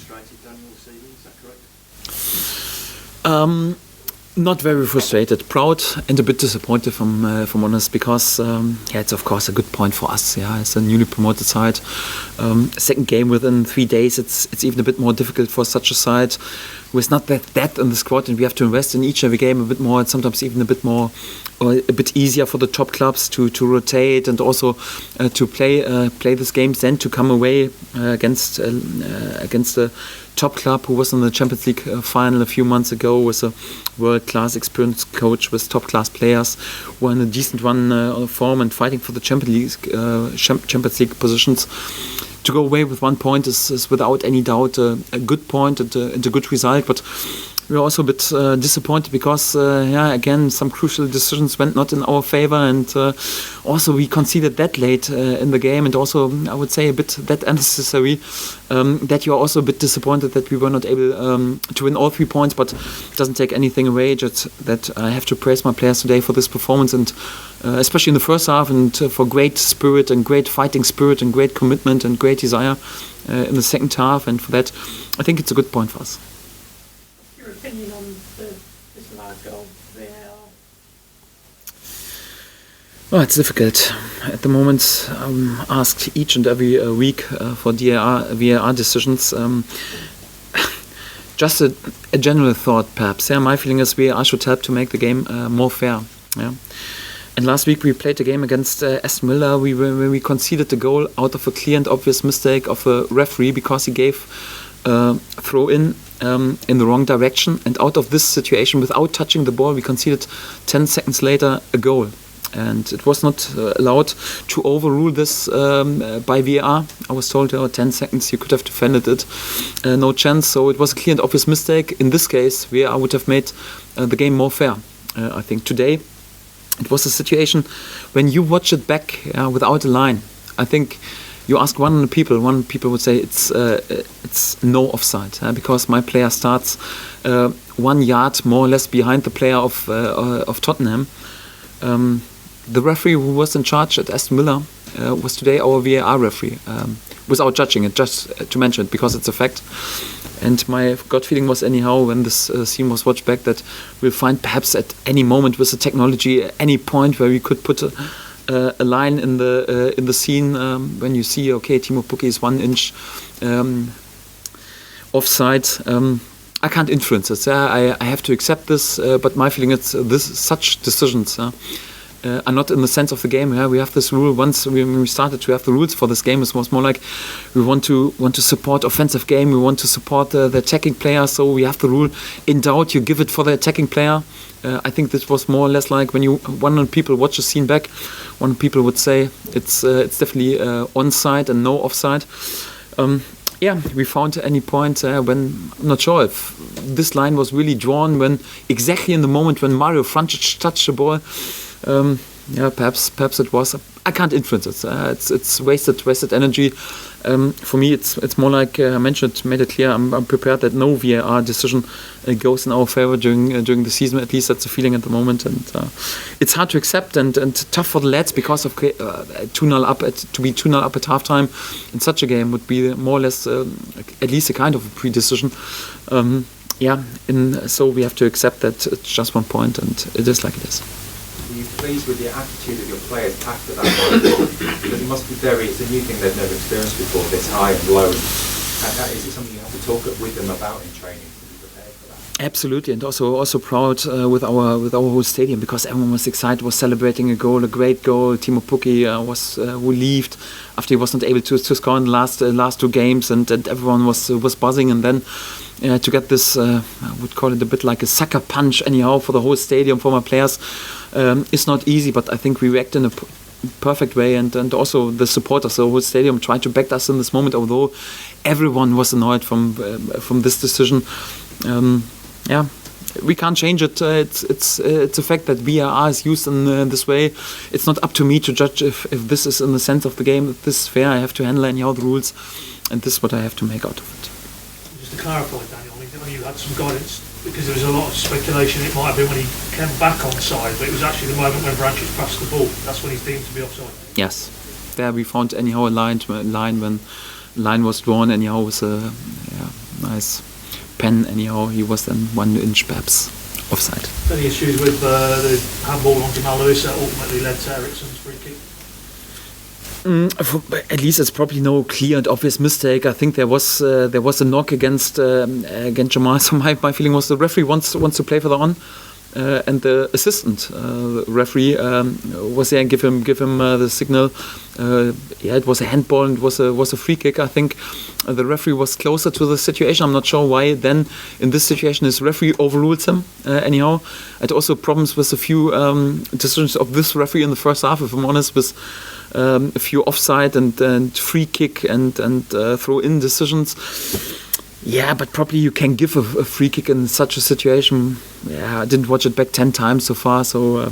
frustrated, Daniel, this evening, is that correct? Not very frustrated, proud and a bit disappointed, from honest, because it's of course a good point for us. Yeah, it's a newly promoted side. Second game within 3 days. It's even a bit more difficult for such a side with not that depth in the squad, and we have to invest in each and every game a bit more, and sometimes even a bit more, or a bit easier for the top clubs to rotate and also to play these games, then to come away against a top club who was in the Champions League final a few months ago, with a world-class experienced coach with top-class players who are in a decent run of form and fighting for the Champions League positions. To go away with 1 point is without any doubt a good point and a good result, but we're also a bit disappointed because, again, some crucial decisions went not in our favor, and also we conceded that late in the game, and also I would say a bit that unnecessary, that you're also a bit disappointed that we were not able to win all 3 points, but it doesn't take anything away, just that I have to praise my players today for this performance, and especially in the first half, and for great spirit and great fighting spirit and great commitment and great desire in the second half, and for that I think it's a good point for us. Opinion on this last goal there? Well, it's difficult. At the moment, I'm asked each and every week for VAR decisions. Just a general thought, perhaps. Yeah, my feeling is VAR should help to make the game more fair. Yeah. And last week we played a game against Aston Villa when we conceded the goal out of a clear and obvious mistake of a referee because he gave throw in the wrong direction, and out of this situation, without touching the ball, we conceded 10 seconds later a goal, and it was not allowed to overrule this by VAR. I was told 10 seconds you could have defended it, no chance. So it was a clear and obvious mistake. In this case, VAR would have made the game more fair. I think today it was a situation when you watch it back without a line. I think you ask one people would say it's no offside, because my player starts 1 yard more or less behind the player of Tottenham. The referee who was in charge at Aston Villa was today our VAR referee, without judging it, just to mention it because it's a fact. And my gut feeling was anyhow when this scene was watched back that we'll find perhaps at any moment with the technology any point where we could put a line in the scene when you see Timo Pukki is 1 inch offside. I can't influence it. I have to accept this, but my feeling is such decisions are not in the sense of the game. We have this rule. Once when we started to have the rules for this game, it was more like we want to support offensive game. We want to support the attacking player. So we have the rule. In doubt, you give it for the attacking player. I think this was more or less like when 100 people watch the scene back, 100 people would say it's definitely onside and no offside. We found any point when I'm not sure if this line was really drawn when exactly in the moment when Mario Frančić touched the ball. Perhaps it was. I can't influence it. It's wasted energy. For me, it's more like I made it clear. I'm prepared that no VAR decision goes in our favor during the season. At least that's the feeling at the moment, and it's hard to accept and tough for the lads because of 2-0 up to be 2-0 up at halftime in such a game would be more or less at least a kind of a pre-decision. So we have to accept that it's just 1 point, and it is like it is. Are you pleased with the attitude of your players after that moment? Because it must be it's a new thing they've never experienced before, this high and low. Is it something you have to talk with them about in training to be prepared for that? Absolutely, and also proud with our whole stadium because everyone was excited, was celebrating a great goal. Timo Pukki was relieved after he was not able to score in the last 2 games, and everyone was buzzing, and then to get this, I would call it a bit like a sucker punch anyhow for the whole stadium, for my players. It's not easy, but I think we react in a perfect way, and also the supporters, the whole stadium tried to back us in this moment, although everyone was annoyed from this decision. We can't change it. It's a fact that VAR is used in this way. It's not up to me to judge if this is in the sense of the game. If this is fair, I have to handle anyhow the rules, and this is what I have to make out of it. Just to clarify, Daniel, I mean, you had some guidance because there was a lot of speculation it might have been when he came back on side, but it was actually the moment when Frančić passed the ball. That's when he's deemed to be offside. Yes, there we found anyhow a line when line was drawn anyhow with a nice pen. Anyhow, he was then 1 inch perhaps offside. Any issues with the handball on Jamal Lewis that ultimately led to Eriksen's free kick? At least it's probably no clear and obvious mistake. I think there was a knock against Jamal. So my feeling was the referee wants to play further on, and the assistant referee was there and give him the signal. It was a handball and it was a free kick. I think the referee was closer to the situation. I'm not sure why then in this situation his referee overrules him. Anyhow, I had also problems with a few decisions of this referee in the first half, if I'm honest, with a few offside and free kick and throw-in decisions. Yeah, but probably you can give a free kick in such a situation. Yeah, I didn't watch it back 10 times so far, so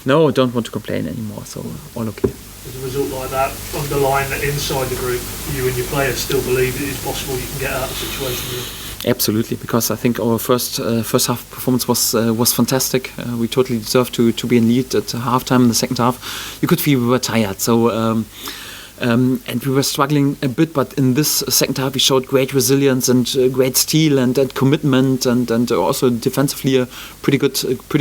no, I don't want to complain anymore, so all okay. As a result like that, underline that inside the group, you and your players still believe it is possible you can get out of the situation you're in? Absolutely, because I think our first half performance was fantastic. We totally deserved to be in lead at halftime. In the second half, you could feel we were tired. So. And we were struggling a bit, but in this second half we showed great resilience and great steel and commitment and also defensively a pretty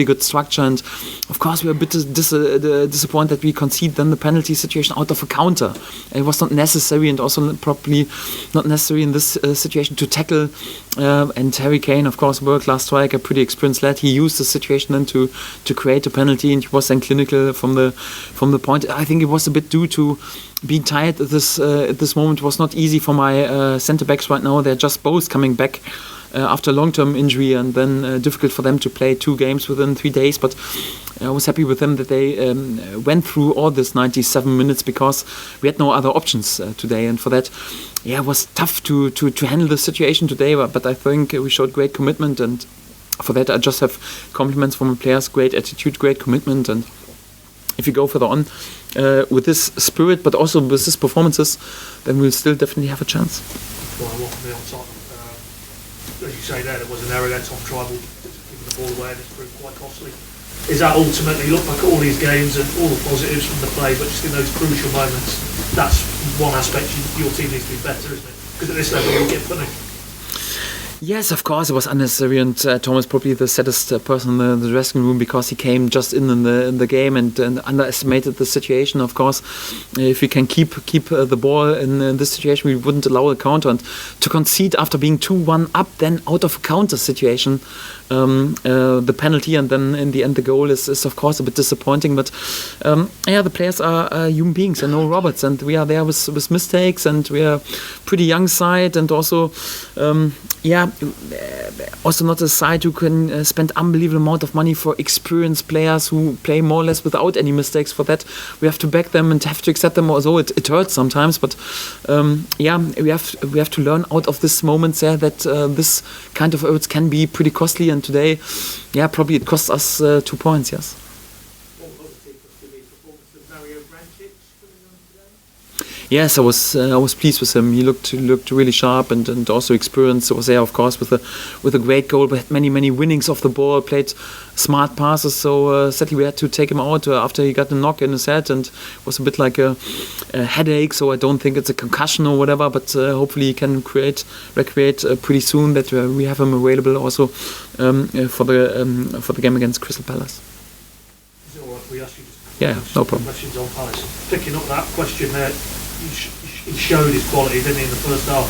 good structure. And of course we were a bit disappointed that we conceded then the penalty situation out of a counter. It was not necessary, and also probably not necessary in this situation to tackle. And Harry Kane, of course, world-class striker, pretty experienced lad. He used the situation then to create a penalty, and he was then clinical from the point. I think it was a bit due to being tired at this moment. Was not easy for my centre backs right now. They're just both coming back after a long-term injury, and then difficult for them to play 2 games within 3 days. But I was happy with them that they went through all this 97 minutes, because we had no other options today. And for that, yeah, it was tough to handle the situation today. But I think we showed great commitment, and for that I just have compliments from the players. Great attitude, great commitment, and if you go further on with this spirit, but also with these performances, then we'll still definitely have a chance. Well, I want to be on top. As you say there was an error there, Tom Tribal giving the ball away, and it's proved quite costly. Is that ultimately, look back at all these games and all the positives from the play, but just in those crucial moments, that's one aspect your team needs to be better, isn't it? Because at this level you get punished. Yes, of course, it was unnecessary, and Tom is probably the saddest person in the dressing room, because he came just in the game and underestimated the situation. Of course, if we can keep the ball in this situation, we wouldn't allow a counter. And to concede after being 2-1 up, then out of a counter situation, the penalty and then in the end the goal is of course a bit disappointing. But yeah, the players are human beings and no robots, and we are there with mistakes, and we are pretty young side, and also also not a side who can spend unbelievable amount of money for experienced players who play more or less without any mistakes. For that, we have to back them and have to accept them. Although it hurts sometimes, but we have to learn out of this moments there that this kind of errors can be pretty costly. And today, probably it cost us 2 points. Yes. Yes, I was pleased with him. He looked really sharp and also experienced. Was there, of course, with a great goal. We had many winnings off the ball. Played smart passes. So sadly we had to take him out after he got a knock in his head, and it was a bit like a headache. So I don't think it's a concussion or whatever. But hopefully he can recreate pretty soon. That we have him available also for the game against Crystal Palace. Is it all right? We ask you no problem. Questions on Palace. Picking up that question there. He showed his quality, didn't he, in the first half?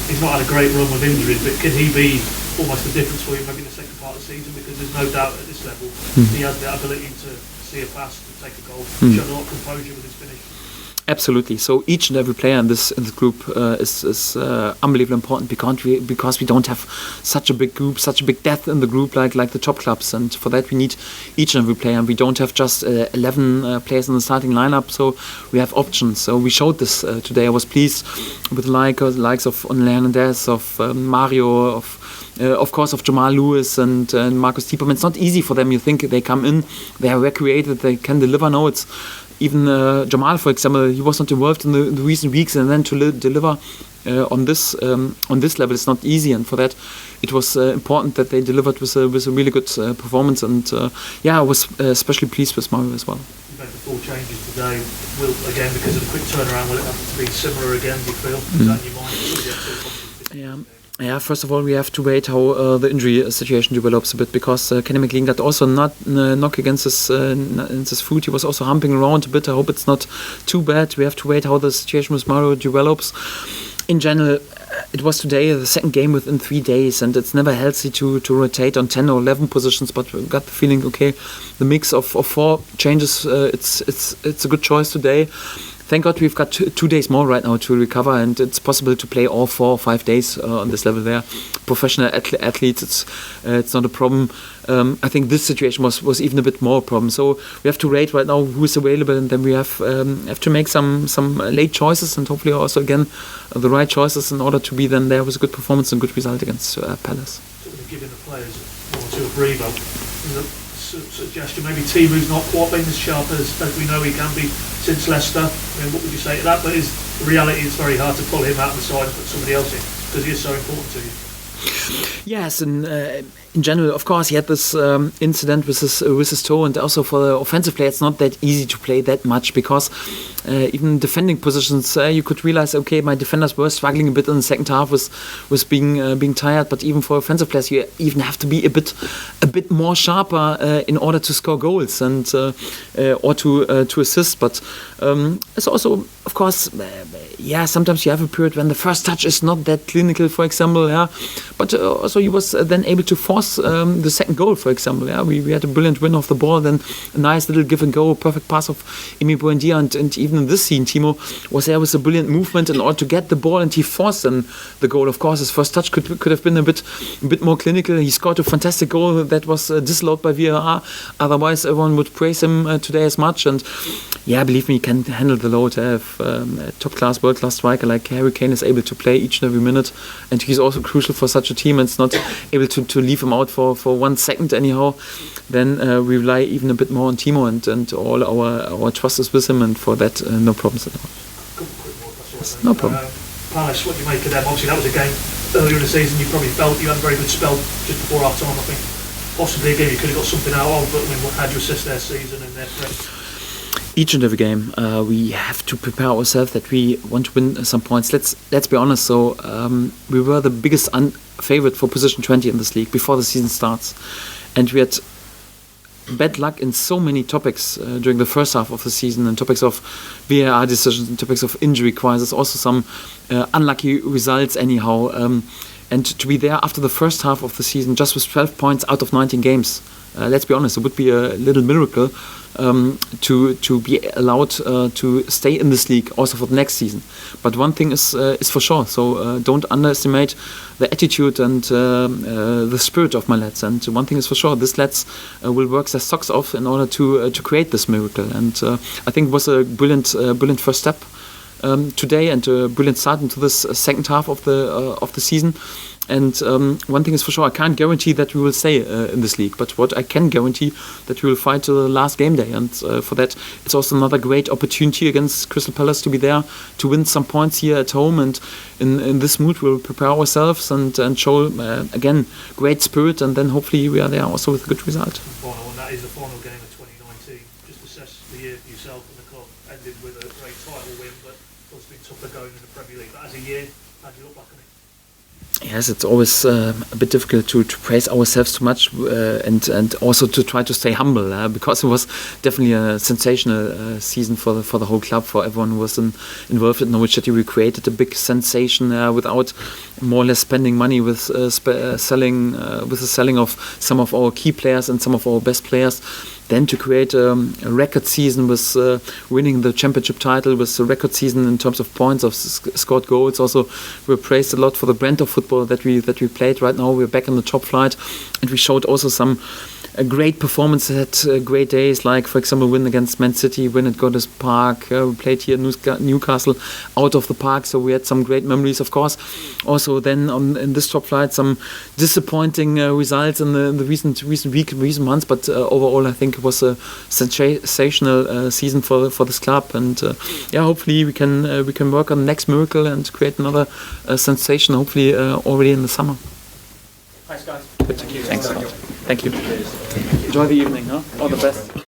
He's not had a great run with injuries, but can he be almost the difference for you maybe in the second part of the season? Because there's no doubt at this level he has the ability to see a pass, to take a goal. He showed a lot of composure with his finish. Absolutely. So each and every player in this group is unbelievably important, because we don't have such a big group, such a big depth in the group like the top clubs, and for that we need each and every player. We don't have just 11 players in the starting lineup, so we have options. So we showed this today. I was pleased with the likes of Onel Hernandez, of Mario, of course of Jamal Lewis and Marcus Tiepermann. It's not easy for them. You think they come in, they are recreated, they can deliver. No, it's even Jamal, for example, he was not involved in the recent weeks, and then to deliver on this level is not easy. And for that, it was important that they delivered with a really good performance. And I was especially pleased with Mario as well. You've made the 4 changes today. Will, again, because of the quick turnaround, will it have to be similar again? Do you feel? Is that in your mind? Yeah, first of all, we have to wait how the injury situation develops a bit, because Kenny McLean got also not knock against his foot. He was also humping around a bit. I hope it's not too bad. We have to wait how the situation with Mario develops. In general, it was today the second game within 3 days, and it's never healthy to rotate on 10 or 11 positions. But we got the feeling, okay, the mix of 4 changes, it's a good choice today. Thank God we've got 2 days more right now to recover, and it's possible to play all 4 or 5 days on this level there. Professional athletes, it's not a problem. I think this situation was even a bit more a problem. So we have to rate right now who is available, and then we have to make some late choices, and hopefully also again the right choices in order to be then there with a good performance and good result against Palace. Giving the players 1 or 2 a breather. Suggestion maybe Timu's not quite been as sharp as we know he can be since Leicester. I mean, what would you say to that? But the reality is very hard to pull him out of the side and put somebody else in, because he is so important to you. Yes, and in general, of course, he had this incident with his toe, and also for the offensive player, it's not that easy to play that much, because even defending positions, you could realize, okay, my defenders were struggling a bit in the second half with being tired. But even for offensive players, you even have to be a bit more sharper in order to score goals and or to assist. But it's also, of course, sometimes you have a period when the first touch is not that clinical, for example. Yeah, but also he was then able to force the second goal, for example. Yeah, we had a brilliant win off the ball, then a nice little give and go, perfect pass of Emi Buendia, and even in this scene, Timo was there with a brilliant movement in order to get the ball, and he forced then the goal. Of course, his first touch could have been a bit more clinical. He scored a fantastic goal that was disallowed by VAR. Otherwise, everyone would praise him today as much. And yeah, believe me, he can handle the load. If a top-class, world-class striker like Harry Kane is able to play each and every minute, and he's also crucial for such a team, and it's not able to leave him out for 1 second anyhow, then we rely even a bit more on Timo, and all our trust is with him, and for that, no problems at all. No problem. Palace, what do you make of them? Obviously, that was a game earlier in the season you probably felt you had a very good spell just before half time. I think possibly a game you could have got something out of, but I mean, how do you assess their season and their threats? Each and every game, we have to prepare ourselves that we want to win some points. Let's be honest. So we were the biggest favourite for position 20 in this league before the season starts, and we had bad luck in so many topics during the first half of the season, and topics of VAR decisions, and topics of injury crisis, also some unlucky results anyhow. And to be there after the first half of the season just with 12 points out of 19 games, let's be honest, it would be a little miracle to be allowed to stay in this league also for the next season. But one thing is for sure, so don't underestimate the attitude and the spirit of my lads. And one thing is for sure, these lads will work their socks off in order to create this miracle. And I think it was a brilliant first step today, and a brilliant start into this second half of the season. And one thing is for sure, I can't guarantee that we will stay in this league, but what I can guarantee, that we will fight to the last game day. And for that, it's also another great opportunity against Crystal Palace to be there, to win some points here at home. And in this mood, we'll prepare ourselves and show, again, great spirit, and then hopefully we are there also with a good result. Final, and that is the final game of 2019. Just assess the year for yourself and the club. Ended with a great title win, but it's been tougher going in the Premier League. But as a year, how do you look back on it? Yes, it's always a bit difficult to praise ourselves too much, and also to try to stay humble, because it was definitely a sensational season for the whole club, for everyone who was involved at Norwich City. We created a big sensation without more or less spending money with the selling of some of our key players and some of our best players. Then to create a record season with winning the championship title, with a record season in terms of points, of scored goals. Also, we're praised a lot for the brand of football that we played. Right now, we're back in the top flight, and we showed also some great performances at great days, like for example win against Man City, win at Goodison Park. We played here Newcastle out of the park, so we had some great memories, of course. Also then in this top flight, some disappointing results in the recent week, recent months, but overall I think it was a sensational season for this club. And hopefully we can work on the next miracle and create another sensation, hopefully already in the summer. Thanks, guys. Thank you. Thanks. Thank you. Enjoy the evening, huh? All the best.